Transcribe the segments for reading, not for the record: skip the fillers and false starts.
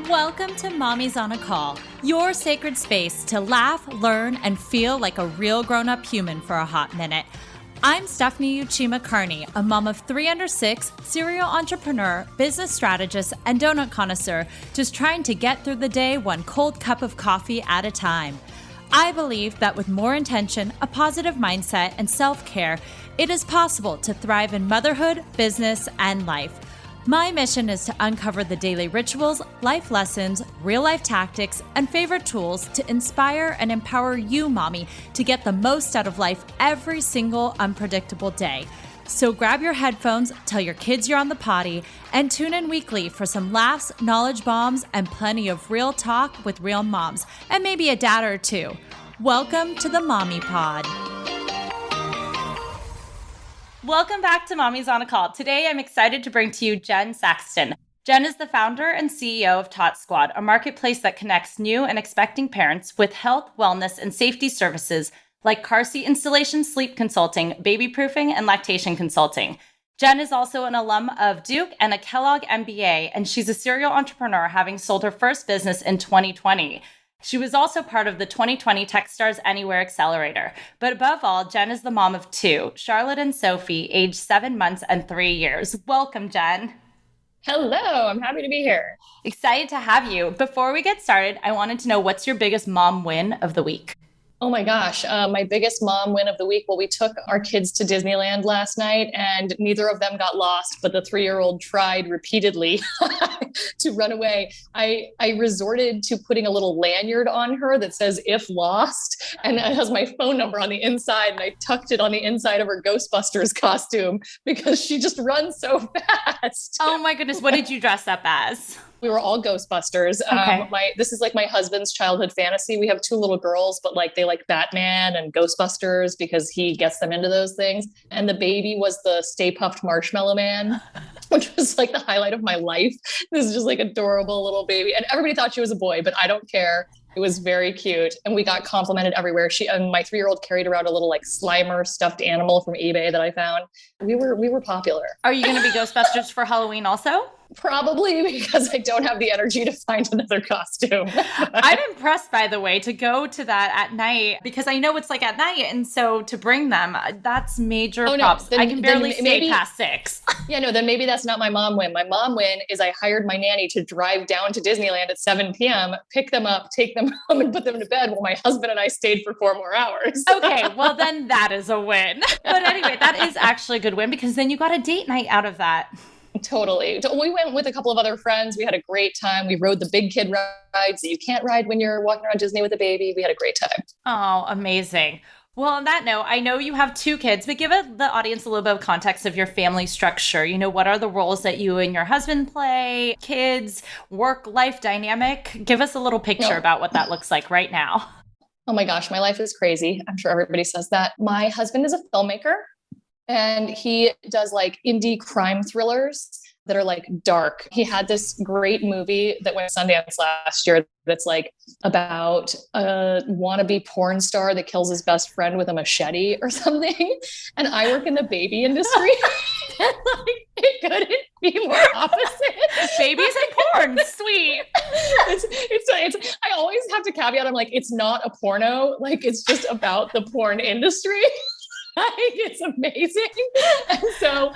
Welcome to Mommy's on a Call, your sacred space to laugh, learn, and feel like a real grown-up human for a hot minute. I'm Stephanie Uchima Carney, a mom of 3 under 6, serial entrepreneur, business strategist, and donut connoisseur, just trying to get through the day one cold cup of coffee at a time. I believe that with more intention, a positive mindset, and self-care, it is possible to thrive in motherhood, business, and life. My mission is to uncover the daily rituals, life lessons, real-life tactics, and favorite tools to inspire and empower you, mommy, to get the most out of life every single unpredictable day. So grab your headphones, tell your kids you're on the potty, and tune in weekly for some laughs, knowledge bombs, and plenty of real talk with real moms, and maybe a dad or two. Welcome to the Mommy Pod. Welcome back to Mommy's on a Call. Today, I'm excited to bring to you Jen Saxton. Jen is the founder and CEO of Tot Squad, a marketplace that connects new and expecting parents with health, wellness, and safety services like car seat installation, sleep consulting, babyproofing, and lactation consulting. Jen is also an alum of Duke and a Kellogg MBA, and she's a serial entrepreneur, having sold her first business in 2020. She was also part of the 2020 Techstars Anywhere accelerator. But above all, Jen is the mom of 2, Charlotte and Sophie, aged 7 months and 3 years. Welcome, Jen. Hello, I'm happy to be here. Excited to have you. Before we get started, I wanted to know, what's your biggest mom win of the week? Oh my gosh, my biggest mom win of the week. Well, we took our kids to Disneyland last night and neither of them got lost, but the 3-year-old tried repeatedly to run away. I resorted to putting a little lanyard on her that says "if lost," and it has my phone number on the inside, and I tucked it on the inside of her Ghostbusters costume because she just runs so fast. Oh my goodness, what did you dress up as? We were all Ghostbusters. Okay. This is like my husband's childhood fantasy. We have 2 little girls, but like they like Batman and Ghostbusters because he gets them into those things. And the baby was the Stay Puft Marshmallow Man, which was like the highlight of my life. This is just like adorable little baby. And everybody thought she was a boy, but I don't care. It was very cute. And we got complimented everywhere. And my 3-year-old carried around a little like Slimer stuffed animal from eBay that I found. We were popular. Are you going to be Ghostbusters for Halloween also? Probably, because I don't have the energy to find another costume. I'm impressed, by the way, to go to that at night, because I know it's like at night. And so to bring them, that's major props. I can barely stay past 6. Yeah, no, then maybe that's not my mom win. My mom win is I hired my nanny to drive down to Disneyland at 7 p.m., pick them up, take them home, and put them to bed while my husband and I stayed for 4 more hours. Okay, well then that is a win. But anyway, that is actually a good win, because then you got a date night out of that. Totally. We went with a couple of other friends. We had a great time. We rode the big kid rides that you can't ride when you're walking around Disney with a baby. We had a great time. Oh, amazing. Well, on that note, I know you have 2 kids, but give the audience a little bit of context of your family structure. You know, what are the roles that you and your husband play, kids, work-life dynamic? Give us a little picture about what that looks like right now. Oh my gosh, my life is crazy. I'm sure everybody says that. My husband is a filmmaker. And he does like indie crime thrillers that are like dark. He had this great movie that went Sundance last year that's like about a wannabe porn star that kills his best friend with a machete or something. And I work in the baby industry. And like, it couldn't be more opposite. Babies and porn, sweet. It's I always have to caveat, I'm like, it's not a porno. Like, it's just about the porn industry. It's amazing. And so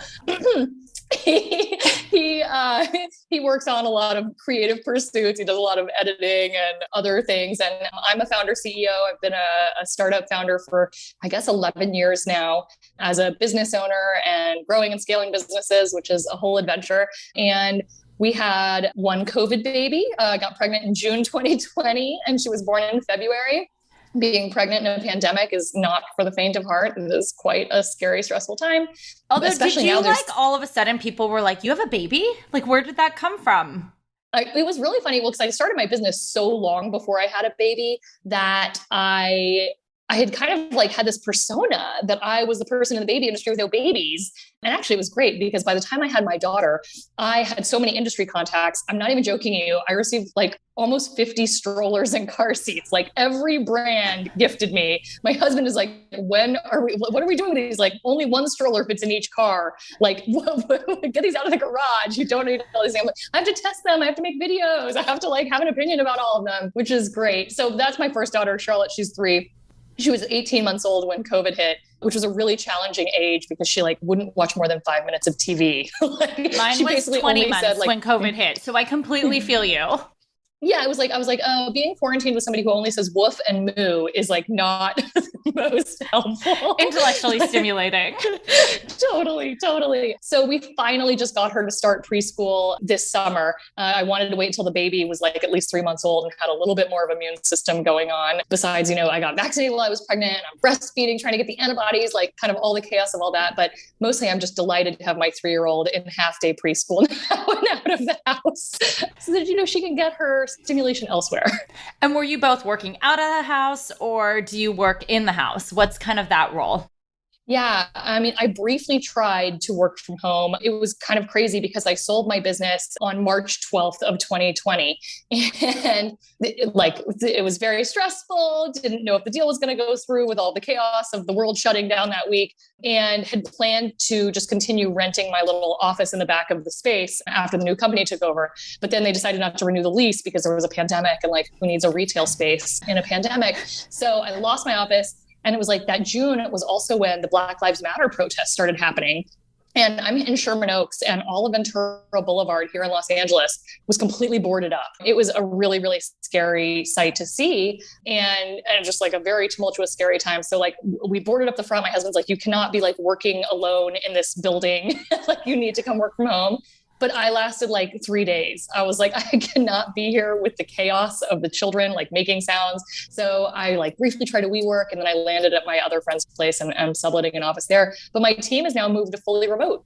he works on a lot of creative pursuits. He does a lot of editing and other things. And I'm a founder CEO. I've been a startup founder for, I guess, 11 years now as a business owner and growing and scaling businesses, which is a whole adventure. And we had one COVID baby, got pregnant in June 2020, and she was born in February. Being pregnant in a pandemic is not for the faint of heart. It is quite a scary, stressful time. Although, especially did you like all of a sudden people were like, you have a baby? Like, where did that come from? It was really funny. Well, because I started my business so long before I had a baby that I I had kind of like had this persona that I was the person in the baby industry with no babies. And actually it was great because by the time I had my daughter, I had so many industry contacts. I'm not even joking you. I received like almost 50 strollers and car seats. Like every brand gifted me. My husband is like, what are we doing with these? Like only one stroller fits in each car. Like get these out of the garage. You don't need all these things. I have to test them. I have to make videos. I have to like have an opinion about all of them, which is great. So that's my first daughter, Charlotte. She's 3. She was 18 months old when COVID hit, which was a really challenging age because she like wouldn't watch more than 5 minutes of TV. Like, mine was 20 months said, like, when COVID hit. So I completely feel you. Yeah, I was like, being quarantined with somebody who only says woof and moo is like not the most helpful. Intellectually stimulating. Totally. So we finally just got her to start preschool this summer. I wanted to wait till the baby was like at least 3 months old and had a little bit more of immune system going on. Besides, I got vaccinated while I was pregnant. I'm breastfeeding, trying to get the antibodies, like kind of all the chaos of all that. But mostly I'm just delighted to have my 3-year-old in half-day preschool now and out of the house so that, she can get her stimulation elsewhere. And were you both working out of the house or do you work in the house? What's kind of that role? Yeah. I mean, I briefly tried to work from home. It was kind of crazy because I sold my business on March 12th of 2020. And it was very stressful. Didn't know if the deal was going to go through with all the chaos of the world shutting down that week, and had planned to just continue renting my little office in the back of the space after the new company took over. But then they decided not to renew the lease because there was a pandemic, and like, who needs a retail space in a pandemic? So I lost my office. And it was like that June, it was also when the Black Lives Matter protests started happening. And I'm in Sherman Oaks, and all of Ventura Boulevard here in Los Angeles was completely boarded up. It was a really, really scary sight to see, and just like a very tumultuous, scary time. So like we boarded up the front. My husband's like, you cannot be like working alone in this building. Like you need to come work from home. But I lasted like 3 days. I was like, I cannot be here with the chaos of the children, like making sounds. So I like briefly tried to WeWork, and then I landed at my other friend's place and I'm subletting an office there. But my team has now moved to fully remote.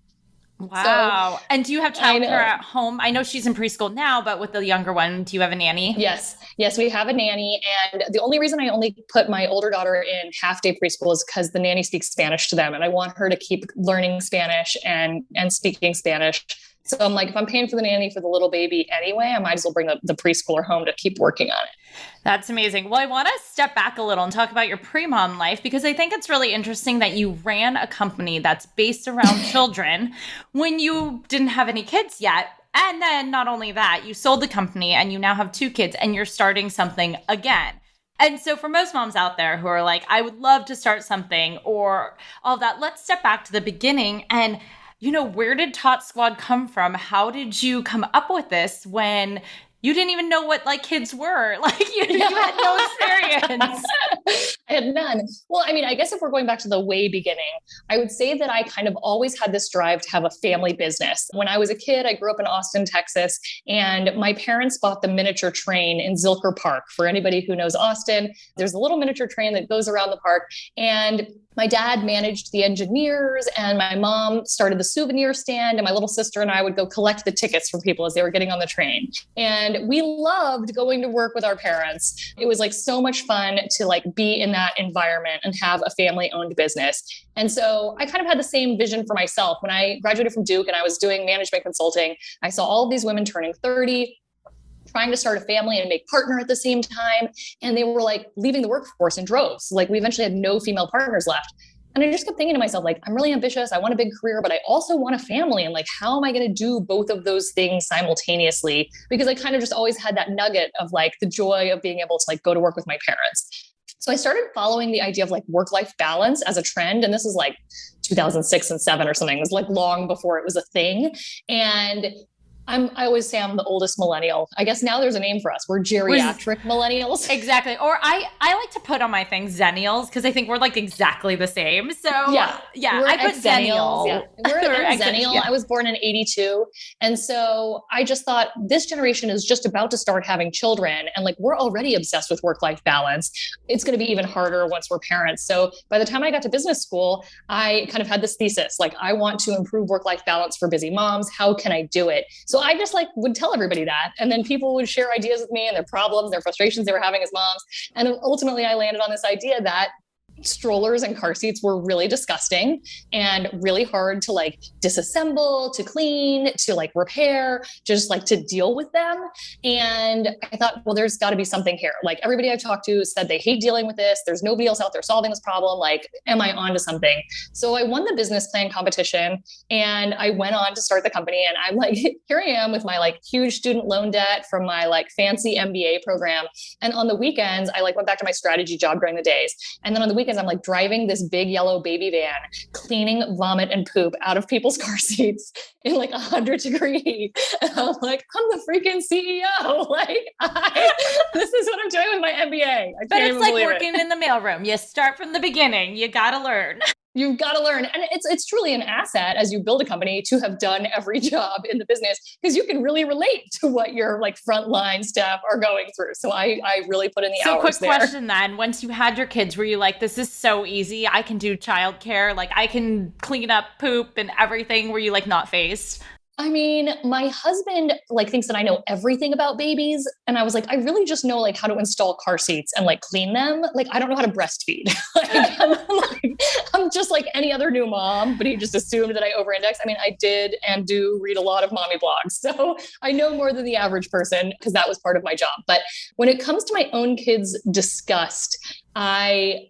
Wow. So, and do you have childcare at home? I know she's in preschool now, but with the younger one, do you have a nanny? Yes, we have a nanny. And the only reason I only put my older daughter in half-day preschool is because the nanny speaks Spanish to them. And I want her to keep learning Spanish and speaking Spanish. So I'm like, if I'm paying for the nanny for the little baby anyway, I might as well bring the preschooler home to keep working on it. That's amazing. Well, I want to step back a little and talk about your pre-mom life, because I think it's really interesting that you ran a company that's based around children when you didn't have any kids yet. And then not only that, you sold the company and you now have 2 kids and you're starting something again. And so for most moms out there who are like, I would love to start something or all that, let's step back to the beginning and where did Tot Squad come from? How did you come up with this when you didn't even know what like kids were? Like you had no experience. I had none. Well, I mean, I guess if we're going back to the way beginning, I would say that I kind of always had this drive to have a family business. When I was a kid, I grew up in Austin, Texas, and my parents bought the miniature train in Zilker Park. For anybody who knows Austin, there's a little miniature train that goes around the park. And my dad managed the engineers, and my mom started the souvenir stand, and my little sister and I would go collect the tickets from people as they were getting on the train. And we loved going to work with our parents. It was like so much fun to like be in that environment and have a family-owned business. And so I kind of had the same vision for myself. When I graduated from Duke and I was doing management consulting, I saw all of these women turning 30, trying to start a family and make partner at the same time. And they were like leaving the workforce in droves. Like we eventually had no female partners left. And I just kept thinking to myself, like, I'm really ambitious. I want a big career, but I also want a family. And like, how am I going to do both of those things simultaneously? Because I kind of just always had that nugget of like the joy of being able to like go to work with my parents. So I started following the idea of like work-life balance as a trend. And this is like 2006 and 7 or something. It was like long before it was a thing. And I always say I'm the oldest millennial. I guess now there's a name for us. We're geriatric millennials. Exactly. Or I like to put on my thing Zennials, because I think we're like exactly the same. So yeah, I put Zennial. Yeah. We're an Zennial. Yeah. I was born in 82. And so I just thought this generation is just about to start having children. And like, we're already obsessed with work-life balance. It's going to be even harder once we're parents. So by the time I got to business school, I kind of had this thesis, like I want to improve work-life balance for busy moms. How can I do it? So I just like would tell everybody that. And then people would share ideas with me and their problems, their frustrations they were having as moms. And ultimately I landed on this idea that strollers and car seats were really disgusting and really hard to like disassemble, to clean, to like repair, just like to deal with them. And I thought, well, there's got to be something here. Like everybody I've talked to said they hate dealing with this. There's nobody else out there solving this problem. Like, am I onto something? So I won the business plan competition and I went on to start the company. And I'm like, here I am with my like huge student loan debt from my like fancy MBA program. And on the weekends, I like went back to my strategy job during the days. And then on the weekends, I'm like driving this big yellow baby van, cleaning vomit and poop out of people's car seats in like 100-degree heat. And I'm like, I'm the freaking CEO. Like, this is what I'm doing with my MBA. But it's like working in the mailroom. You start from the beginning. You got to learn. You've got to learn. And it's truly an asset as you build a company to have done every job in the business, because you can really relate to what your like frontline staff are going through. So I really put in the hours there. So quick question then, once you had your kids, were you like, this is so easy. I can do childcare. Like I can clean up poop and everything. Were you like not phased? I mean, my husband like thinks that I know everything about babies. And I was like, I really just know like how to install car seats and like clean them. Like, I don't know how to breastfeed. I'm just like any other new mom, but he just assumed that I over-index. I mean, I did and do read a lot of mommy blogs. So I know more than the average person because that was part of my job. But when it comes to my own kids' disgust, I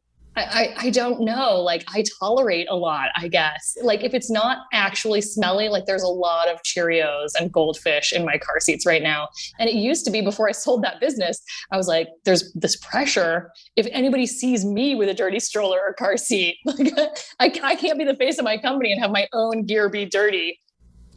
don't know. Like I tolerate a lot, I guess. Like if it's not actually smelly, like there's a lot of Cheerios and goldfish in my car seats right now. And it used to be before I sold that business, I was like, there's this pressure. If anybody sees me with a dirty stroller or car seat, like I can't be the face of my company and have my own gear be dirty.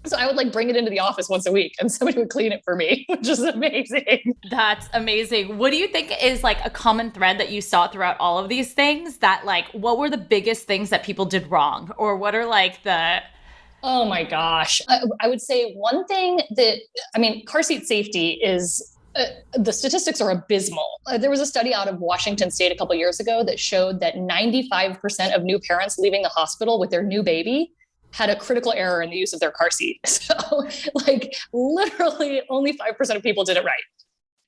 So I would like bring it into the office once a week and somebody would clean it for me, which is amazing. That's amazing. What do you think is like a common thread that you saw throughout all of these things that like, what were the biggest things that people did wrong? Or what are like the... Oh my gosh. I would say one thing that, I mean, car seat safety is... the statistics are abysmal. There was a study out of Washington State a couple of years ago that showed that 95% of new parents leaving the hospital with their new baby had a critical error in the use of their car seat. So like literally only 5% of people did it right.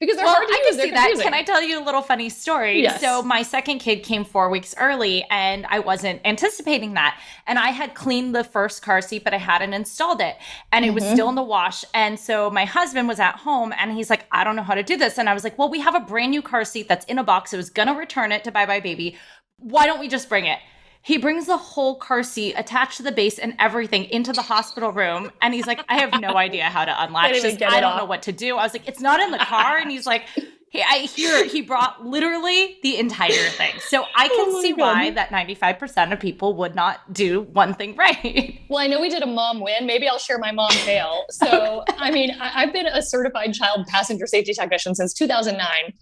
Because they're hard to use. I can see that. Can I tell you a little funny story? Yes. So my second kid came 4 weeks early and I wasn't anticipating that. And I had cleaned the first car seat, but I hadn't installed it. And it was still in the wash. And so my husband was at home and he's like, I don't know how to do this. And I was like, well, we have a brand new car seat that's in a box. I was going to return it to Bye Bye Baby. Why don't we just bring it? He brings the whole car seat attached to the base and everything into the hospital room. And he's like, I have no idea how to unlatch this. I don't know what to do. I was like, it's not in the car. And he's like, hey, he brought literally the entire thing. So I can see why that 95% of people would not do one thing right. Well, I know we did a mom win. Maybe I'll share my mom fail. So, I mean, I've been a certified child passenger safety technician since 2009.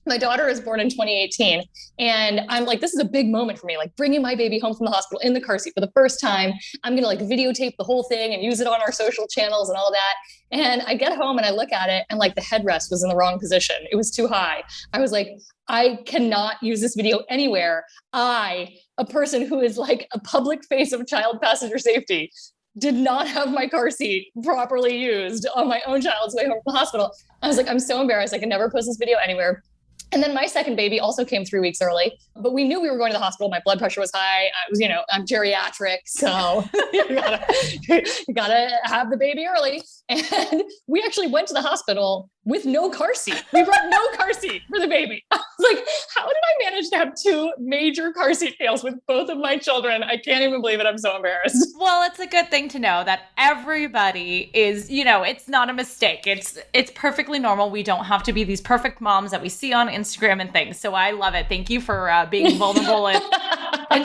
My daughter was born in 2018. And I'm like, this is a big moment for me, like bringing my baby home from the hospital in the car seat for the first time. I'm going to like videotape the whole thing and use it on our social channels and all that. And I get home and I look at it and like the headrest was in the wrong position. It was too high. I was like, I cannot use this video anywhere. A person who is like a public face of child passenger safety, did not have my car seat properly used on my own child's way home from the hospital. I was like, I'm so embarrassed. I can never post this video anywhere. And then my second baby also came 3 weeks early, but we knew we were going to the hospital. My blood pressure was high. I was, I'm geriatric. So you gotta have the baby early. And we actually went to the hospital with no car seat. We brought no car seat for the baby. I was like, how did I manage to have 2 major car seat fails with both of my children? I can't even believe it. I'm so embarrassed. Well, it's a good thing to know that everybody is, it's not a mistake. It's perfectly normal. We don't have to be these perfect moms that we see on Instagram and things. So I love it. Thank you for being vulnerable and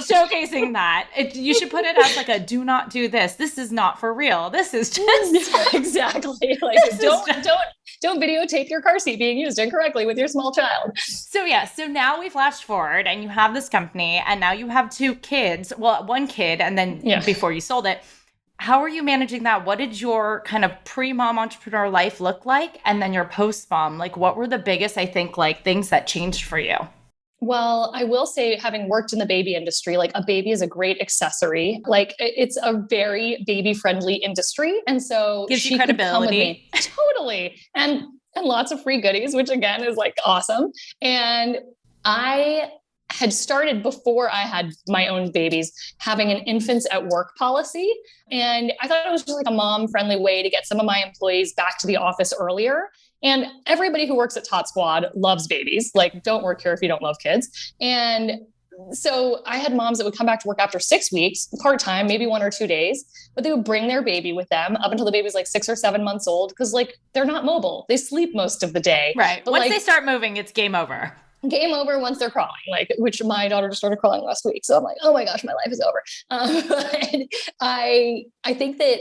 showcasing that. You should put it as like a do not do this. This is not for real. This is just exactly like don't videotape your car seat being used incorrectly with your small child. So now we flash forward and you have this company and now you have 2 kids. Well, 1 kid and then before you sold it. How are you managing that? What did your kind of pre-mom entrepreneur life look like? And then your post-mom, like what were the biggest, I think, like things that changed for you? Well, I will say, having worked in the baby industry, like a baby is a great accessory. Like it's a very baby friendly industry. And so gives you credibility. Totally. And lots of free goodies, which again is like awesome. And I had started before I had my own babies, having an infants at work policy. And I thought it was just like a mom friendly way to get some of my employees back to the office earlier. And everybody who works at Tot Squad loves babies. Like, don't work here if you don't love kids. And so I had moms that would come back to work after 6 weeks, part-time, maybe 1 or 2 days, but they would bring their baby with them up until the baby's like 6 or 7 months old. Cause like, they're not mobile. They sleep most of the day. Right. But once they start moving, it's game over. Game over once they're crawling, like, which my daughter just started crawling last week. So I'm like, oh my gosh, my life is over. But I think that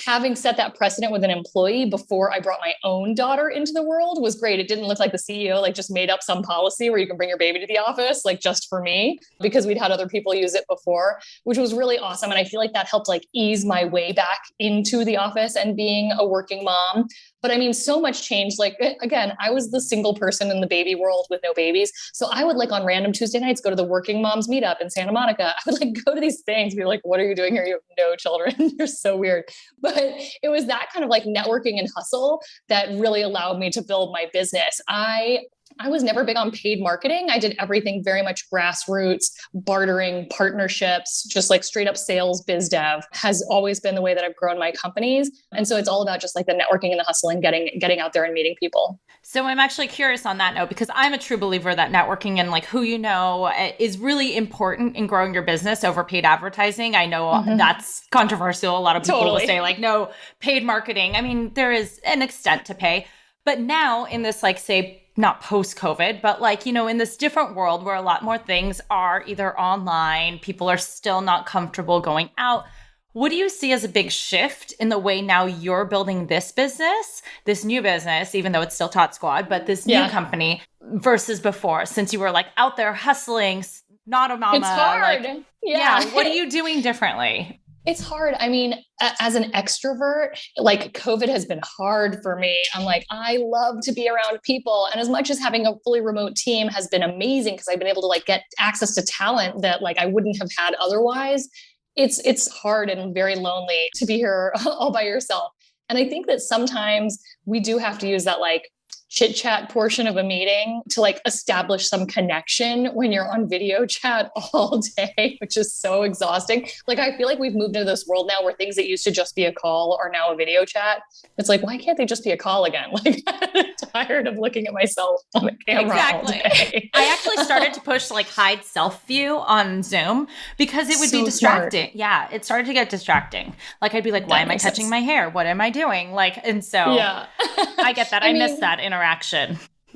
having set that precedent with an employee before I brought my own daughter into the world was great. It didn't look like the CEO like just made up some policy where you can bring your baby to the office, like just for me, because we'd had other people use it before, which was really awesome. And I feel like that helped like ease my way back into the office and being a working mom. But I mean, so much changed. Like, again, I was the single person in the baby world with no babies. So I would like on random Tuesday nights, go to the working moms meetup in Santa Monica. I would like go to these things, be like, what are you doing here? You have no children. You're so weird. But it was that kind of like networking and hustle that really allowed me to build my business. I was never big on paid marketing. I did everything very much grassroots, bartering, partnerships, just like straight up sales, biz dev has always been the way that I've grown my companies. And so it's all about just like the networking and the hustle and getting out there and meeting people. So I'm actually curious on that note, because I'm a true believer that networking and like who you know is really important in growing your business over paid advertising. I know that's controversial. A lot of people will say like, no, paid marketing. I mean, there is an extent to pay. But now in this, like, say, not post-COVID, but like, you know, in this different world where a lot more things are either online, people are still not comfortable going out. What do you see as a big shift in the way now you're building this business, this new business, even though it's still Tot Squad, but this new company versus before, since you were like out there hustling, not a mama? It's hard. Like, what are you doing differently? It's hard. I mean, as an extrovert, like COVID has been hard for me. I'm like, I love to be around people. And as much as having a fully remote team has been amazing because I've been able to like get access to talent that like I wouldn't have had otherwise, it's hard and very lonely to be here all by yourself. And I think that sometimes we do have to use that like chit chat portion of a meeting to like establish some connection when you're on video chat all day, which is so exhausting. Like, I feel like we've moved into this world now where things that used to just be a call are now a video chat. It's like, why can't they just be a call again? Like, I'm tired of looking at myself on the camera all day. I actually started to push like hide self view on Zoom because it would be distracting. Smart. Yeah. It started to get distracting. Like, I'd be like, why am I touching my hair? What am I doing? Like, and so I get that. I miss that interaction.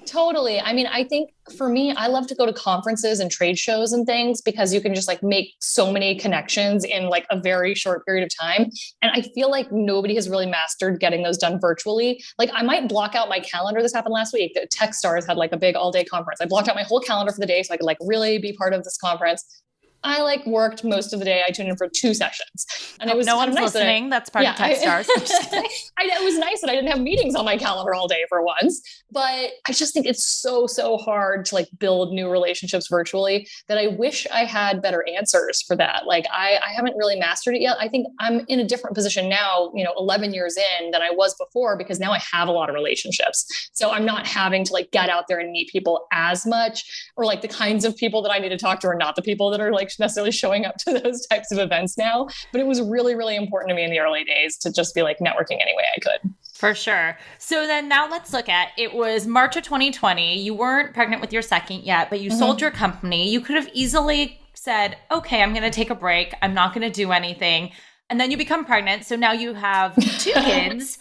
Totally. I mean, I think for me, I love to go to conferences and trade shows and things because you can just like make so many connections in like a very short period of time. And I feel like nobody has really mastered getting those done virtually. Like, I might block out my calendar. This happened last week. Techstars had like a big all day conference. I blocked out my whole calendar for the day so I could like really be part of this conference. I like worked most of the day. I tuned in for 2 sessions, and it was no one's nice listening. That's part of Techstars. It was nice that I didn't have meetings on my calendar all day for once, but I just think it's so hard to like build new relationships virtually that I wish I had better answers for that. Like, I haven't really mastered it yet. I think I'm in a different position now, 11 years in than I was before, because now I have a lot of relationships. So I'm not having to like get out there and meet people as much, or like the kinds of people that I need to talk to are not the people that are like necessarily showing up to those types of events now. But it was really, really important to me in the early days to just be like networking any way I could. For sure. So then now let's look at, it was March of 2020. You weren't pregnant with your second yet, but you sold your company. You could have easily said, okay, I'm going to take a break. I'm not going to do anything. And then you become pregnant. So now you have 2 kids.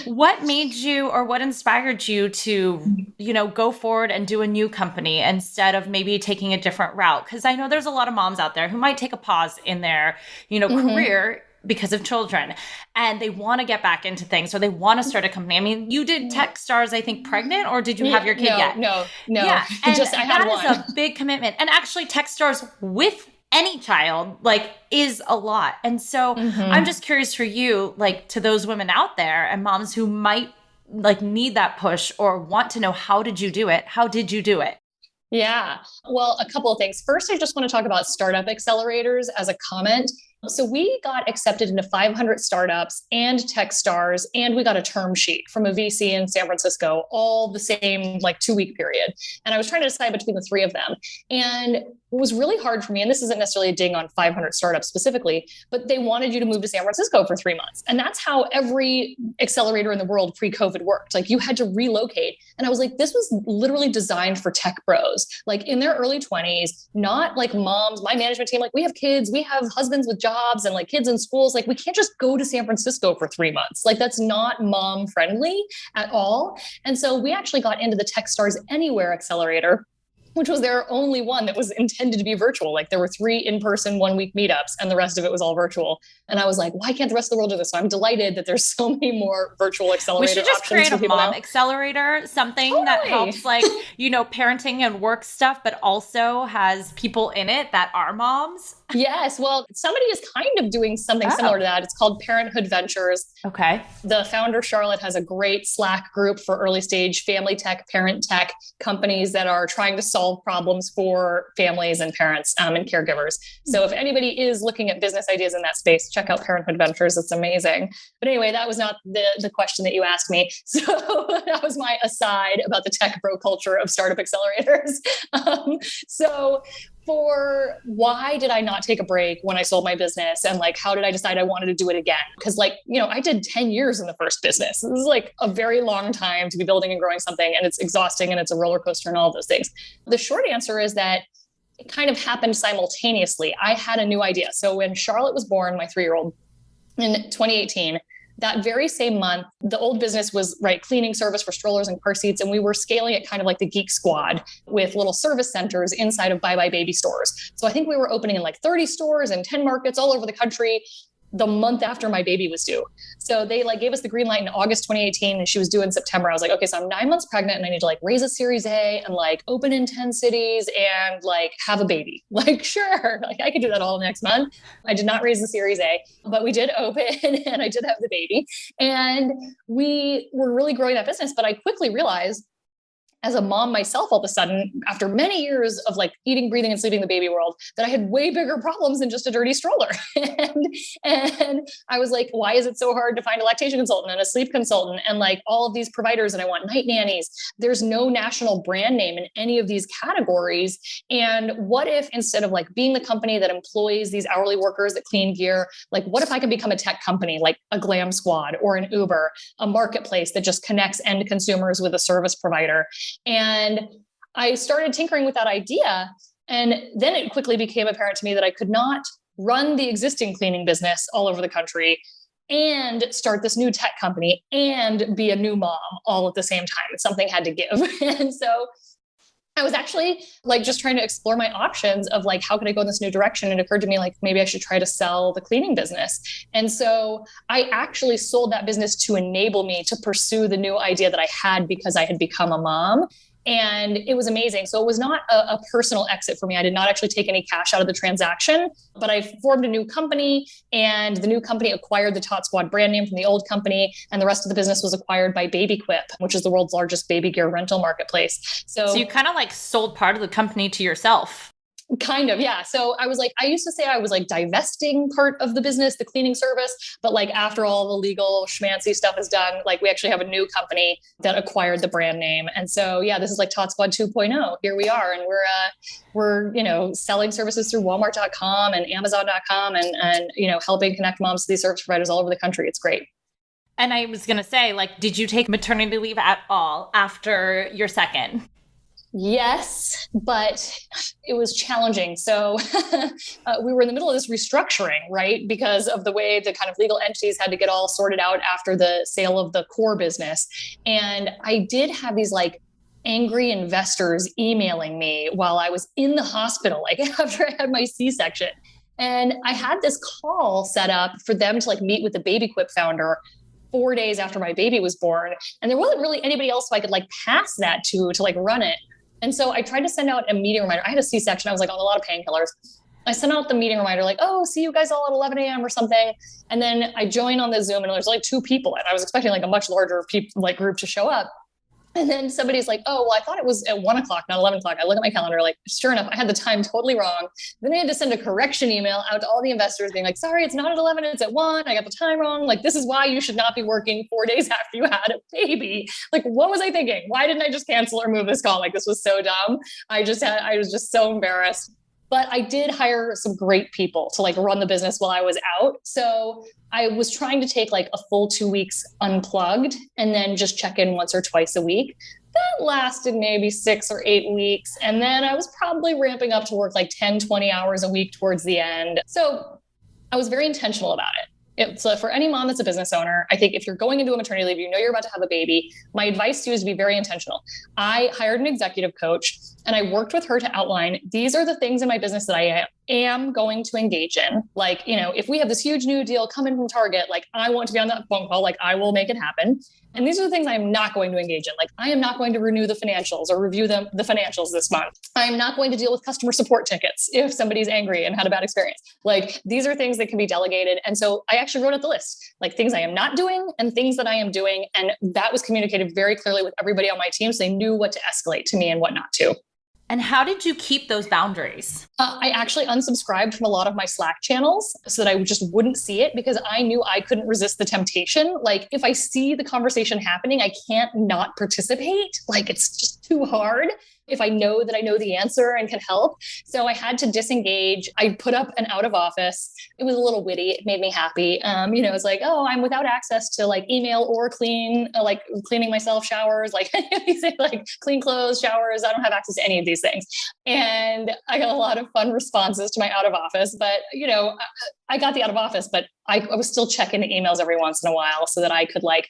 What made you, or what inspired you to, go forward and do a new company instead of maybe taking a different route? Because I know there's a lot of moms out there who might take a pause in their, career because of children, and they want to get back into things, or they want to start a company. I mean, you did Techstars, I think, pregnant, or did you have your kid yet? No. Yeah, and I had one. That is a big commitment. And actually, Techstars with any child, like, is a lot. And so I'm just curious for you, like, to those women out there and moms who might like need that push or want to know, how did you do it? How did you do it? Yeah. Well, a couple of things. First, I just want to talk about startup accelerators as a comment. So we got accepted into 500 startups and Techstars, and we got a term sheet from a VC in San Francisco, all the same like 2-week period. And I was trying to decide between the three of them. And it was really hard for me. And this isn't necessarily a ding on 500 startups specifically, but they wanted you to move to San Francisco for 3 months. And that's how every accelerator in the world pre-COVID worked. Like you had to relocate. And I was like, this was literally designed for tech bros, like in their early 20s, not like moms, my management team, like we have kids, we have husbands with jobs and like kids in schools. Like we can't just go to San Francisco for 3 months. Like that's not mom friendly at all. And so we actually got into the Techstars Anywhere accelerator, which was their only one that was intended to be virtual. Like there were 3 in-person 1-week meetups and the rest of it was all virtual. And I was like, why can't the rest of the world do this? So I'm delighted that there's so many more virtual accelerator options. We should just create a mom now. accelerator, something that helps like, parenting and work stuff, but also has people in it that are moms. Yes. Well, somebody is kind of doing something similar to that. It's called Parenthood Ventures. Okay. The founder, Charlotte, has a great Slack group for early stage family tech, parent tech companies that are trying to solve problems for families and parents and caregivers. So if anybody is looking at business ideas in that space, check out Parenthood Ventures. It's amazing. But anyway, that was not the question that you asked me. So that was my aside about the tech bro culture of startup accelerators. So for why did I not take a break when I sold my business? And like, how did I decide I wanted to do it again? Because like, I did 10 years in the first business. This is like a very long time to be building and growing something. And it's exhausting and it's a roller coaster and all of those things. The short answer is that it kind of happened simultaneously. I had a new idea. So when Charlotte was born, my 3-year-old, in 2018, that very same month, the old business was cleaning service for strollers and car seats. And we were scaling it kind of like the Geek Squad with little service centers inside of Bye Bye Baby stores. So I think we were opening in like 30 stores and 10 markets all over the country the month after my baby was due. So they gave us the green light in August 2018 and she was due in September. I was like, okay, so I'm 9 months pregnant and I need to raise a Series A and open in 10 cities and have a baby. Sure, I could do that all next month. I did not raise the Series A, but we did open and I did have the baby. And we were really growing that business. But I quickly realized as a mom myself, all of a sudden, after many years of eating, breathing, and sleeping the baby world, that I had way bigger problems than just a dirty stroller. and I was like, why is it so hard to find a lactation consultant and a sleep consultant and all of these providers? And I want night nannies. There's no national brand name in any of these categories. And what if instead of being the company that employs these hourly workers that clean gear, what if I could become a tech company like a Glam Squad or an Uber, a marketplace that just connects end consumers with a service provider? And I started tinkering with that idea. And then it quickly became apparent to me that I could not run the existing cleaning business all over the country and start this new tech company and be a new mom all at the same time. Something had to give. And so I was actually just trying to explore my options of how could I go in this new direction? And it occurred to me maybe I should try to sell the cleaning business. And so I actually sold that business to enable me to pursue the new idea that I had because I had become a mom. And it was amazing. So it was not a personal exit for me. I did not actually take any cash out of the transaction, but I formed a new company and the new company acquired the Tot Squad brand name from the old company. And the rest of the business was acquired by BabyQuip, which is the world's largest baby gear rental marketplace. So you kind of sold part of the company to yourself. Kind of, yeah. So I was I used to say I was divesting part of the business, the cleaning service, but after all the legal schmancy stuff is done, we actually have a new company that acquired the brand name. And so, yeah, this is Tot Squad 2.0. Here we are. And we're selling services through Walmart.com and Amazon.com and helping connect moms to these service providers all over the country. It's great. And I was going to say, did you take maternity leave at all after your second? Yes, but it was challenging. So we were in the middle of this restructuring, right? Because of the way the kind of legal entities had to get all sorted out after the sale of the core business. And I did have these angry investors emailing me while I was in the hospital, after I had my C-section. And I had this call set up for them to meet with the BabyQuip founder 4 days after my baby was born. And there wasn't really anybody else who I could pass that to run it. And so I tried to send out a meeting reminder. I had a C-section. I was on a lot of painkillers. I sent out the meeting reminder see you guys all at 11 a.m. or something. And then I joined on the Zoom and there's 2 people. And I was expecting a much larger group to show up. And then somebody's like, oh, well, I thought it was at 1 o'clock, not 11 o'clock. I look at my calendar, like, sure enough, I had the time totally wrong. Then I had to send a correction email out to all the investors being like, sorry, it's not at 11, it's at 1. I got the time wrong. Like, this is why you should not be working 4 days after you had a baby. Like, what was I thinking? Why didn't I just cancel or move this call? Like, this was so dumb. I was just so embarrassed. But I did hire some great people to like run the business while I was out. So I was trying to take like a full 2 weeks unplugged and then just check in once or twice a week. That lasted maybe 6 or 8 weeks. And then I was probably ramping up to work like 10, 20 hours a week towards the end. So I was very intentional about it. So for any mom that's a business owner, I think if you're going into a maternity leave, you know you're about to have a baby, my advice to you is to be very intentional. I hired an executive coach and I worked with her to outline, these are the things in my business that I am going to engage in. Like, if we have this huge new deal coming from Target, like I want to be on that phone call, like I will make it happen. And these are the things I'm not going to engage in. Like I am not going to renew the financials or review the financials this month. I am not going to deal with customer support tickets if somebody's angry and had a bad experience. Like these are things that can be delegated. And so I actually wrote out the list, like things I am not doing and things that I am doing. And that was communicated very clearly with everybody on my team. So they knew what to escalate to me and what not to. And how did you keep those boundaries? I actually unsubscribed from a lot of my Slack channels so that I just wouldn't see it because I knew I couldn't resist the temptation. Like if I see the conversation happening, I can't not participate. Like it's just too hard if I know that I know the answer and can help. So I had to disengage. I put up an out of office. It was a little witty. It made me happy. It's like, oh, I'm without access to like email or clean, like cleaning myself, showers, like you say, like clean clothes, showers. I don't have access to any of these things. And I got a lot of fun responses to my out of office, but I got the out of office, but I was still checking the emails every once in a while so that I could like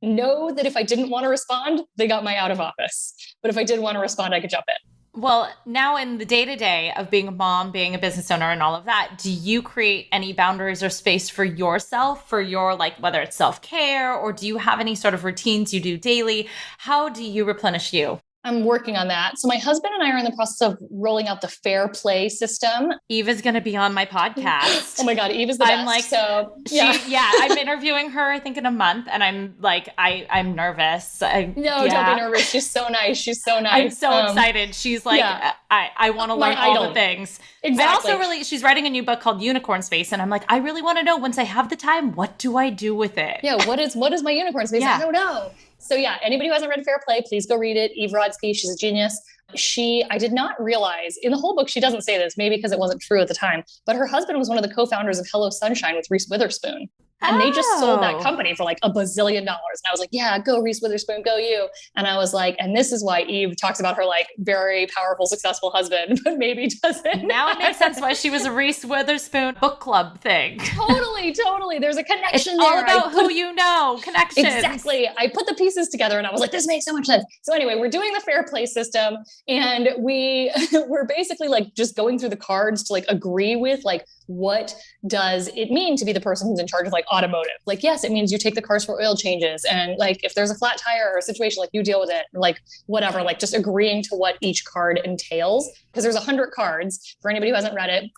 know that if I didn't want to respond, they got my out of office. But if I did want to respond, I could jump in. Well, now in the day-to-day of being a mom, being a business owner and all of that, do you create any boundaries or space for yourself, for your, like, whether it's self-care, or do you have any sort of routines you do daily? How do you replenish you? I'm working on that. So my husband and I are in the process of rolling out the fair play system. Eve is going to be on my podcast. Oh my God, Eve is the best. I'm like, so I'm interviewing her, I think in a month. And I'm like, I'm nervous. Don't be nervous. She's so nice. I'm so excited. She's like, I want to learn all the things. Exactly. I also she's writing a new book called Unicorn Space. And I'm like, I really want to know once I have the time, what do I do with it? Yeah. What is my unicorn space? I don't know. So anybody who hasn't read Fair Play, please go read it. Eve Rodsky, she's a genius. I did not realize in the whole book, she doesn't say this, maybe because it wasn't true at the time, but her husband was one of the co-founders of Hello Sunshine with Reese Witherspoon. And they just sold that company for like $1 bazillion. And I was like, yeah, go Reese Witherspoon, go you. And I was like, and this is why Eve talks about her like very powerful, successful husband, but maybe doesn't. Now it makes sense why she was a Reese Witherspoon book club thing. Totally. There's a connection it's there. All about who you know, connections. Exactly. I put the pieces together and I was like, this makes so much sense. So anyway, we're doing the fair play system and we're basically like just going through the cards to like agree with like, what does it mean to be the person who's in charge of like automotive? Like, yes, it means you take the cars for oil changes. And like, if there's a flat tire or a situation, like you deal with it, like whatever, like just agreeing to what each card entails. Because there's 100 cards for anybody who hasn't read it.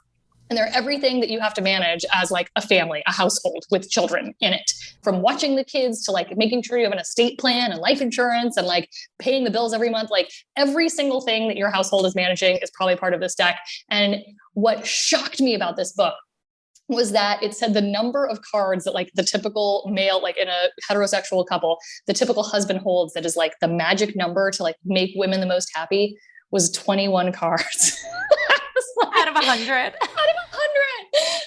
And they're everything that you have to manage as like a family, a household with children in it, from watching the kids to like making sure you have an estate plan and life insurance and like paying the bills every month. Like every single thing that your household is managing is probably part of this deck. And what shocked me about this book was that it said the number of cards that like the typical male, like in a heterosexual couple, the typical husband holds that is like the magic number to like make women the most happy was 21 cards. Out of 100.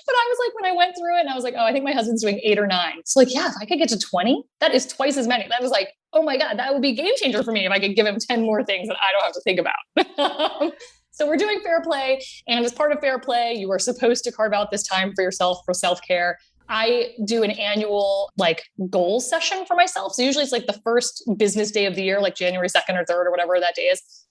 But I was like, when I went through it and I was like, oh, I think my husband's doing 8 or 9. So like, yeah, if I could get to 20, that is twice as many. That was like, oh my God, that would be a game changer for me if I could give him 10 more things that I don't have to think about. So we're doing fair play. And as part of fair play, you are supposed to carve out this time for yourself for self-care. I do an annual like goal session for myself. So usually it's like the first business day of the year, like January 2nd or 3rd or whatever that day is.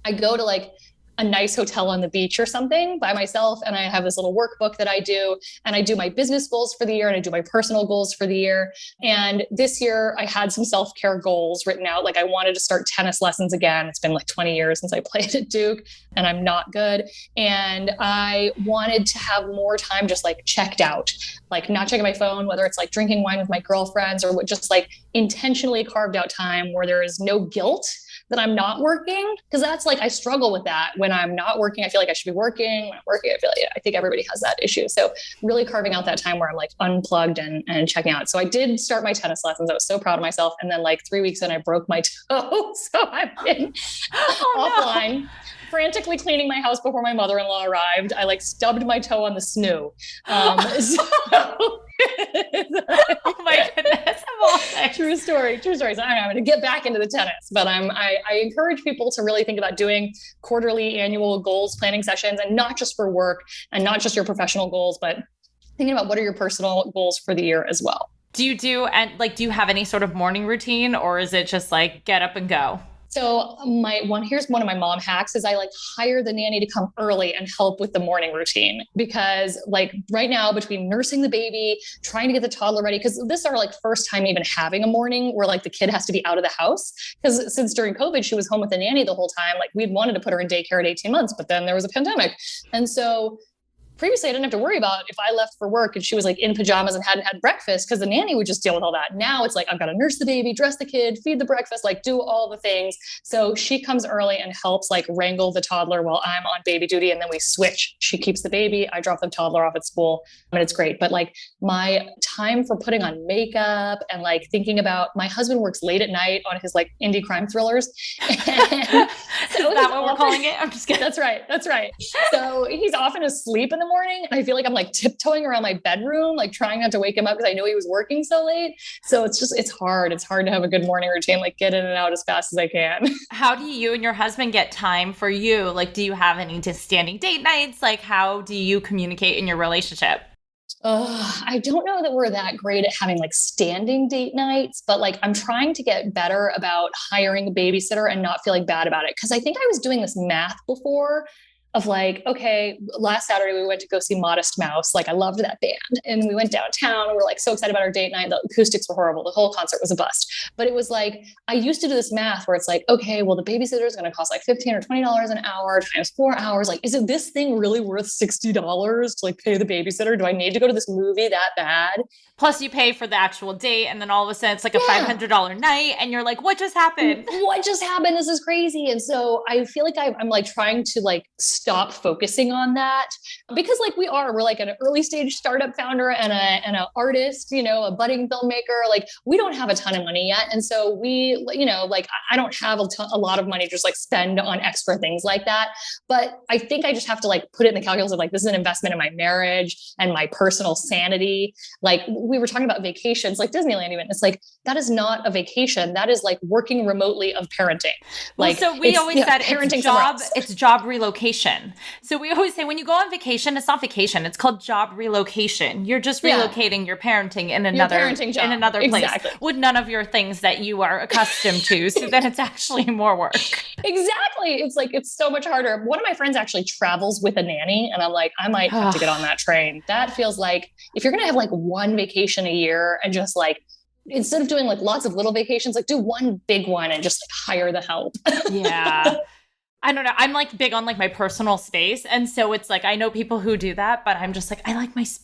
I go to like a nice hotel on the beach or something by myself. And I have this little workbook that I do, and I do my business goals for the year and I do my personal goals for the year. And this year I had some self-care goals written out. Like I wanted to start tennis lessons again. It's been like 20 years since I played at Duke and I'm not good. And I wanted to have more time just like checked out, like not checking my phone, whether it's like drinking wine with my girlfriends or just like intentionally carved out time where there is no guilt that I'm not working. Cause that's like, I struggle with that. When I'm not working, I feel like I should be working. When I'm working, I feel like, I think everybody has that issue. So really carving out that time where I'm like unplugged and checking out. So I did start my tennis lessons. I was so proud of myself. And then like 3 weeks in, I broke my toe. So I've been offline. No. Frantically cleaning my house before my mother-in-law arrived. I like stubbed my toe on the snoo. Oh my goodness. True story. So I'm going to get back into the tennis, but I encourage people to really think about doing quarterly annual goals planning sessions, and not just for work and not just your professional goals, but thinking about what are your personal goals for the year as well. Do you have any sort of morning routine, or is it just like get up and go? So here's one of my mom hacks is I like hire the nanny to come early and help with the morning routine, because like right now between nursing the baby, trying to get the toddler ready, because this is our like first time even having a morning where like the kid has to be out of the house. Because since during COVID, she was home with the nanny the whole time. Like we'd wanted to put her in daycare at 18 months, but then there was a pandemic. And so previously I didn't have to worry about if I left for work and she was like in pajamas and hadn't had breakfast, because the nanny would just deal with all that. Now it's like, I've got to nurse the baby, dress the kid, feed the breakfast, like do all the things. So she comes early and helps like wrangle the toddler while I'm on baby duty. And then we switch. She keeps the baby. I drop the toddler off at school, and it's great. But like my time for putting on makeup and like thinking about, my husband works late at night on his like indie crime thrillers. Is that what we're calling it? I'm just kidding. That's right. So he's often asleep in the morning. And I feel like I'm like tiptoeing around my bedroom, like trying not to wake him up because I know he was working so late. So it's hard. It's hard to have a good morning routine, like get in and out as fast as I can. How do you and your husband get time for you? Like, do you have any standing date nights? Like, how do you communicate in your relationship? I don't know that we're that great at having like standing date nights, but like I'm trying to get better about hiring a babysitter and not feeling bad about it. Cause I think I was doing this math before of like, okay, last Saturday we went to go see Modest Mouse. Like I loved that band, and we went downtown. We were like so excited about our date night. The acoustics were horrible. The whole concert was a bust. But it was like, I used to do this math where it's like, okay, well the babysitter is going to cost like $15 or $20 an hour times 4 hours. Like, is it this thing really worth $60 to like pay the babysitter? Do I need to go to this movie that bad? Plus you pay for the actual date, and then all of a sudden it's like a $500 night, and you're like, what just happened? What just happened? This is crazy. And so I feel like I'm like trying to like stop focusing on that, because like we're like an early stage startup founder and an artist, a budding filmmaker. Like we don't have a ton of money yet. And so we, like I don't have a lot of money to just like spend on extra things like that. But I think I just have to like put it in the calculus of like, this is an investment in my marriage and my personal sanity. Like we were talking about vacations, like Disneyland even. It's like, that is not a vacation. That is like working remotely of parenting. Like, well, so we always said it's job relocation. So we always say when you go on vacation, it's not vacation. It's called job relocation. You're just relocating your parenting in another place exactly. with none of your things that you are accustomed to. So then it's actually more work. Exactly. It's like, it's so much harder. One of my friends actually travels with a nanny, and I'm like, I might have to get on that train. That feels like if you're going to have like one vacation a year and just like, instead of doing like lots of little vacations, like do one big one and just like hire the help. Yeah. I don't know. I'm like big on like my personal space. And so it's like, I know people who do that, but I'm just like, I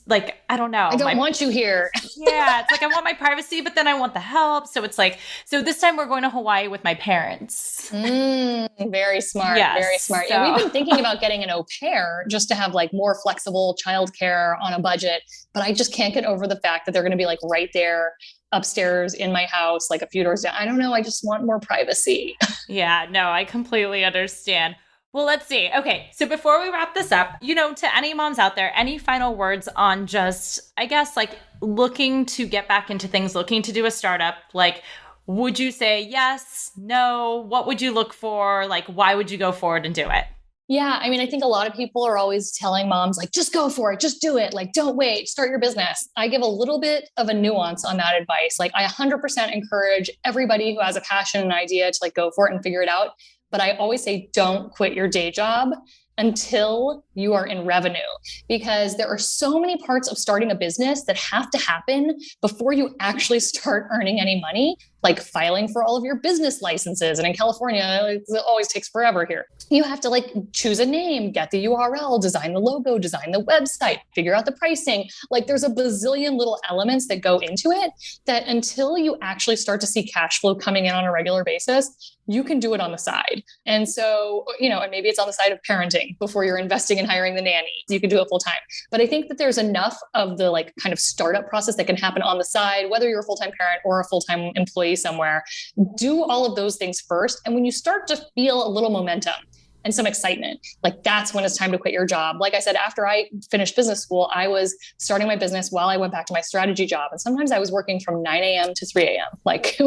like I don't know. I don't want you here. Yeah. It's like, I want my privacy, but then I want the help. So it's like, so this time we're going to Hawaii with my parents. Very smart. Yes, very smart. So. Yeah. We've been thinking about getting an au pair just to have like more flexible childcare on a budget, but I just can't get over the fact that they're going to be like right there upstairs in my house, like a few doors down. I don't know. I just want more privacy. Yeah, no, I completely understand. Well, let's see. Okay. So before we wrap this up, to any moms out there, any final words on just, I guess, like looking to get back into things, looking to do a startup, like, would you say yes, no? What would you look for? Like, why would you go forward and do it? Yeah. I mean, I think a lot of people are always telling moms, like, just go for it. Just do it. Like, don't wait, start your business. I give a little bit of a nuance on that advice. Like I 100% encourage everybody who has a passion and idea to like go for it and figure it out. but I always say, don't quit your day job until you are in revenue, because there are so many parts of starting a business that have to happen before you actually start earning any money, like filing for all of your business licenses. And in California, it always takes forever here. You have to like choose a name, get the URL, design the logo, design the website, figure out the pricing. Like there's a bazillion little elements that go into it that until you actually start to see cash flow coming in on a regular basis, you can do it on the side. And so, and maybe it's on the side of parenting before you're investing in hiring the nanny. You can do it full time. But I think that there's enough of the like kind of startup process that can happen on the side, whether you're a full-time parent or a full-time employee somewhere. Do all of those things first. And when you start to feel a little momentum and some excitement, like that's when it's time to quit your job. Like I said, after I finished business school, I was starting my business while I went back to my strategy job. And sometimes I was working from 9 a.m. to 3 a.m. Like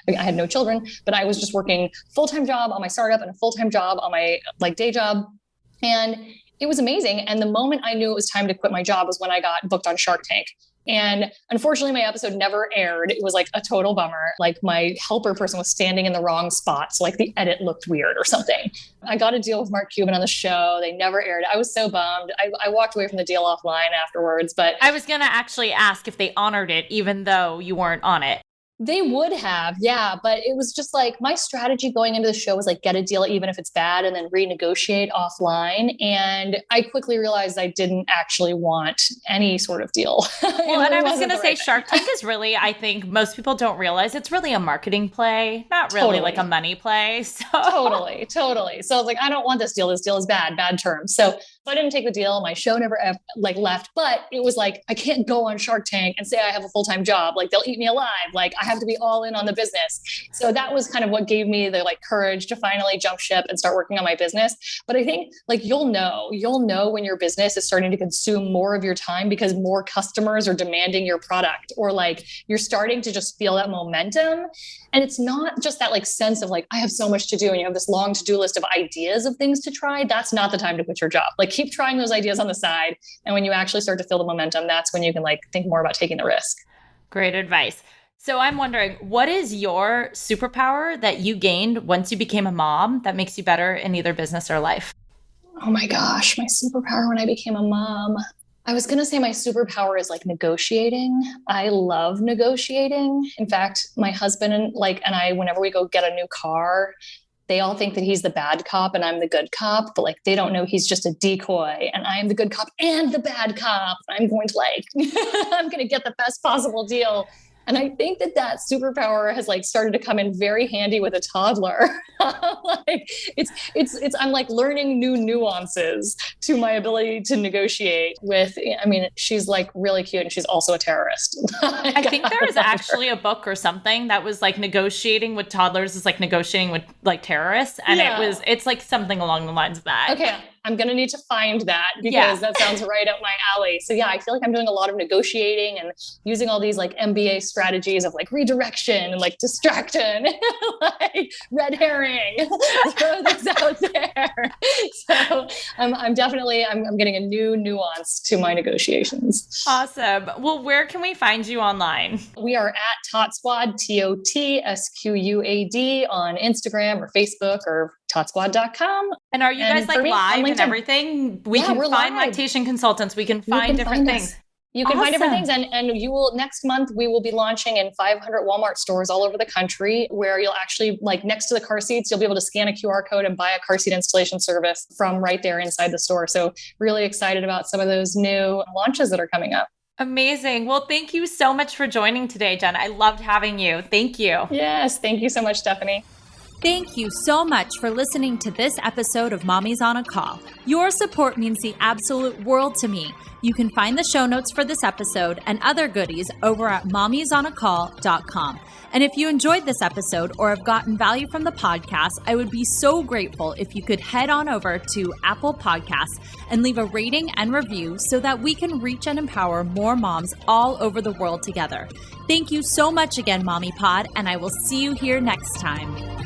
I had no children, but I was just working full-time job on my startup and a full-time job on my like day job. And it was amazing. And the moment I knew it was time to quit my job was when I got booked on Shark Tank. And unfortunately, my episode never aired. It was like a total bummer. Like my helper person was standing in the wrong spot. So like the edit looked weird or something. I got a deal with Mark Cuban on the show. They never aired. I was so bummed. I walked away from the deal offline afterwards. But I was going to actually ask if they honored it, even though you weren't on it. They would have, yeah. But it was just like my strategy going into the show was like get a deal even if it's bad and then renegotiate offline. And I quickly realized I didn't actually want any sort of deal. Well, and I was going to say Shark Tank is really, I think most people don't realize it's really a marketing play, not really like a money play. So. Totally. So I was like, I don't want this deal. This deal is bad terms. So I didn't take the deal. My show never like left, but it was like, I can't go on Shark Tank and say I have a full-time job. Like they'll eat me alive. Like I have to be all in on the business. So that was kind of what gave me the like courage to finally jump ship and start working on my business. But I think like, you'll know when your business is starting to consume more of your time because more customers are demanding your product, or like you're starting to just feel that momentum. And it's not just that like sense of like, I have so much to do and you have this long to-do list of ideas of things to try. That's not the time to quit your job. Like keep trying those ideas on the side. And when you actually start to feel the momentum, that's when you can like think more about taking the risk. Great advice. So I'm wondering, what is your superpower that you gained once you became a mom that makes you better in either business or life? Oh my gosh, my superpower when I became a mom. I was going to say my superpower is like negotiating. I love negotiating. In fact, my husband and I, whenever we go get a new car, they all think that he's the bad cop and I'm the good cop, but like they don't know he's just a decoy and I am the good cop and the bad cop. I'm going to I'm going to get the best possible deal. And I think that superpower has like started to come in very handy with a toddler. I'm like learning new nuances to my ability to negotiate with, she's like really cute and she's also a terrorist. I think there was actually a book or something that was like negotiating with toddlers is like negotiating with like terrorists. And it's like something along the lines of that. Okay. I'm going to need to find that because that sounds right up my alley. So yeah, I feel like I'm doing a lot of negotiating and using all these like MBA strategies of like redirection and like distraction, like red herring, throw this out there. So I'm definitely getting a new nuance to my negotiations. Awesome. Well, where can we find you online? We are at Tot Squad, TOTSQUAD on Instagram or Facebook or totsquad.com. And are you guys like live and everything? We can find lactation consultants. We can find different things. You can find different things. And you will, next month, we will be launching in 500 Walmart stores all over the country where you'll actually like next to the car seats, you'll be able to scan a QR code and buy a car seat installation service from right there inside the store. So really excited about some of those new launches that are coming up. Amazing. Well, thank you so much for joining today, Jen. I loved having you. Thank you. Yes. Thank you so much, Stephanie. Thank you so much for listening to this episode of Mommy's on a Call. Your support means the absolute world to me. You can find the show notes for this episode and other goodies over at mommysonacall.com. And if you enjoyed this episode or have gotten value from the podcast, I would be so grateful if you could head on over to Apple Podcasts and leave a rating and review so that we can reach and empower more moms all over the world together. Thank you so much again, Mommy Pod, and I will see you here next time.